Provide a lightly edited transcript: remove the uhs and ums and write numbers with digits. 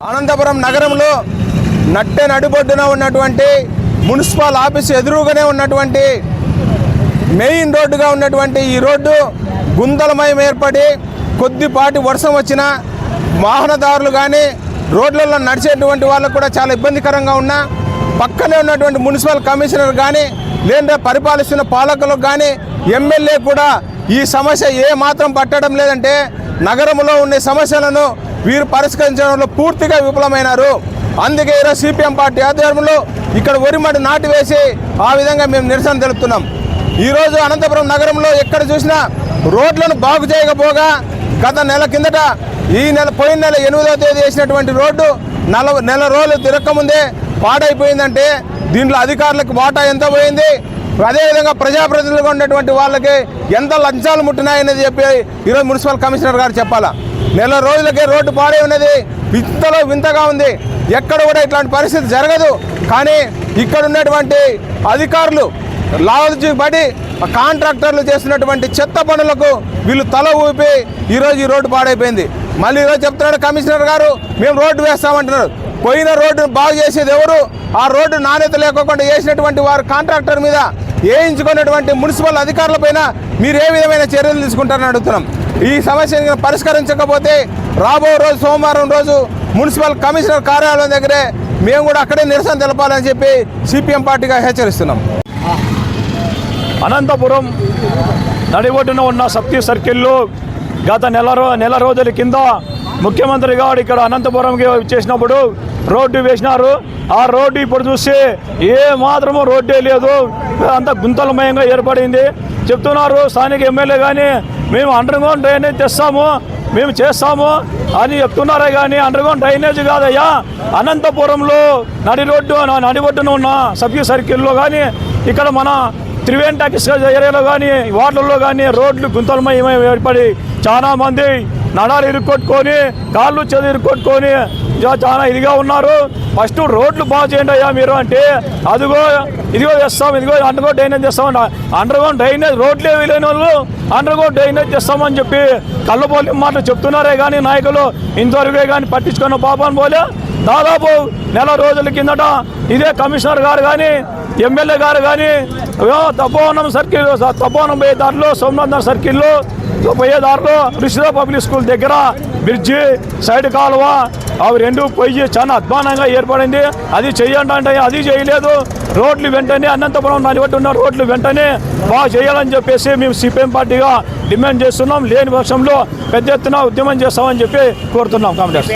అనంతపురం నగరంలో నట్టె నడిబొడ్డున ఉన్నటువంటి మున్సిపల్ ఆఫీస్ ఎదురుగానే ఉన్నటువంటి మెయిన్ రోడ్డుగా ఉన్నటువంటి ఈ రోడ్డు గుంతలమయం ఏర్పడి కొద్దిపాటి వర్షం వచ్చినా వాహనదారులు కానీ రోడ్లలో నడిచేటువంటి వాళ్ళకు కూడా చాలా ఇబ్బందికరంగా ఉన్నా పక్కనే ఉన్నటువంటి మున్సిపల్ కమిషనర్ కానీ లేదా పరిపాలిస్తున్న పాలకులకు కానీ ఎమ్మెల్యే కూడా ఈ సమస్య ఏ మాత్రం పట్టడం లేదంటే నగరంలో ఉన్న సమస్యలను వీరు పరిష్కరించడంలో పూర్తిగా విఫలమైనారు. అందుకే ఈరోజు సిపిఎం పార్టీ ఆధ్వర్యంలో ఇక్కడ వరిమడి నాటి వేసి ఆ విధంగా మేము నిరసన తెలుపుతున్నాం. ఈరోజు అనంతపురం నగరంలో ఎక్కడ చూసినా రోడ్లను బాగు చేయకపోగా గత నెల కిందట పోయిన నెల 8వ తేదీ వేసినటువంటి రోడ్డు నెల రోజులు తిరగకముందే పాడైపోయిందంటే దీంట్లో అధికారులకు వాటా ఎంత పోయింది, అదేవిధంగా ప్రజాప్రతినిధులుగా ఉన్నటువంటి వాళ్ళకి ఎంత లంచాలు ముట్టినాయనేది చెప్పి ఈరోజు మున్సిపల్ కమిషనర్ గారు చెప్పాలా. నెల రోజులకే రోడ్డు పాడై ఉన్నది వింతలో వింతగా ఉంది. ఎక్కడ కూడా ఇట్లాంటి పరిస్థితి జరగదు. కానీ ఇక్కడ ఉన్నటువంటి అధికారులు లాలూచి పడి కాంట్రాక్టర్లు చేస్తున్నటువంటి చెత్త పనులకు వీళ్ళు తల ఊపి ఈరోజు ఈ రోడ్డు పాడైపోయింది. మళ్ళీ ఈరోజు చెప్తున్నాడు కమిషనర్ గారు మేము రోడ్డు వేస్తామంటున్నారు. పోయిన రోడ్డును బాగు చేసేది ఎవరు? ఆ రోడ్డు నాణ్యత లేకుండా వేసినటువంటి వారు కాంట్రాక్టర్ మీద వేయించుకున్నటువంటి మున్సిపల్ అధికారుల పైన మీరు ఏ విధమైన చర్యలు తీసుకుంటారని అడుగుతున్నాం. ఈ సమస్యను పరిష్కరించకపోతే రాబో రోజు సోమవారం రోజు మున్సిపల్ కమిషనర్ కార్యాలయం దగ్గరే మేము కూడా అక్కడే నిరసన తెలపాలని చెప్పి సిపిఎం పార్టీగా హెచ్చరిస్తున్నాం. అనంతపురం నడిబొడ్డున ఉన్న సప్తి సర్కిల్లో గత నెల రోజుల కింద ముఖ్యమంత్రి గారు ఇక్కడ అనంతపురంకి చేసినప్పుడు రోడ్డు వేసినారు. ఆ రోడ్డు ఇప్పుడు చూస్తే ఏ మాత్రము రోడ్డే లేదు, అంత గుంతలమయంగా ఏర్పడింది. చెప్తున్నారు స్థానిక ఎమ్మెల్యే కానీ మేము అండర్గ్రౌండ్ డ్రైనేజ్ తెస్తాము, మేము చేస్తాము అని చెప్తున్నారే కానీ అండర్గ్రౌండ్ డ్రైనేజ్ కాదయ్యా. అనంతపురంలో నడిబొడ్డున ఉన్న సబ్జీ సర్కిల్లో కానీ ఇక్కడ మన త్రివేణి టాకీస్ ఏరియాలో కానీ వార్డుల్లో కానీ రోడ్లు గుంతలమయం ఏర్పడి చాలామంది నడాలు ఇరుక్కొట్టుకొని కాళ్ళు చేతులు ఇరుక్కొట్టుకొని చాలా ఇదిగా ఉన్నారు. ఫస్ట్ రోడ్లు బాగు చేయండి అయ్యా మీరు అంటే ఇదిగో చేస్తాం, ఇదిగో అండర్గ్రౌండ్ డ్రైనేజ్ చేస్తామని అండర్గ్రౌండ్ డ్రైనేజ్ రోడ్లే వెళ్ళిన వాళ్ళు అండర్గ్రౌండ్ డ్రైనేజ్ చేస్తామని చెప్పి కళ్ళబోలి మాటలు చెప్తున్నారే కానీ నాయకులు ఇంతవరకే కానీ పట్టించుకున్న పాపని పోలే. దాదాపు నెల రోజుల కిందట ఇదే కమిషనర్ గారు కానీ ఎమ్మెల్యే గారు కానీ తపోవనం సర్కిల్ తపోవనం పోయే దారిలో సోమనాథ్ సర్కిల్లో పోయే దారిలో రిషిదా పబ్లిక్ స్కూల్ దగ్గర బ్రిడ్జి సైడ్ కాలువ అవి రెండు పోయి చాలా అధ్వానంగా ఏర్పడింది. అది చెయ్యండి అంటే అది చేయలేదు. రోడ్లు వెంటనే అనంతపురం నడిబొడ్డు ఉన్న రోడ్లు వెంటనే బాగా చేయాలని చెప్పేసి మేము సిపిఎం పార్టీగా డిమాండ్ చేస్తున్నాం. లేని పక్షంలో పెద్ద ఎత్తున ఉద్యమం చేస్తామని చెప్పి కోరుతున్నాం. కాంగ్రెస్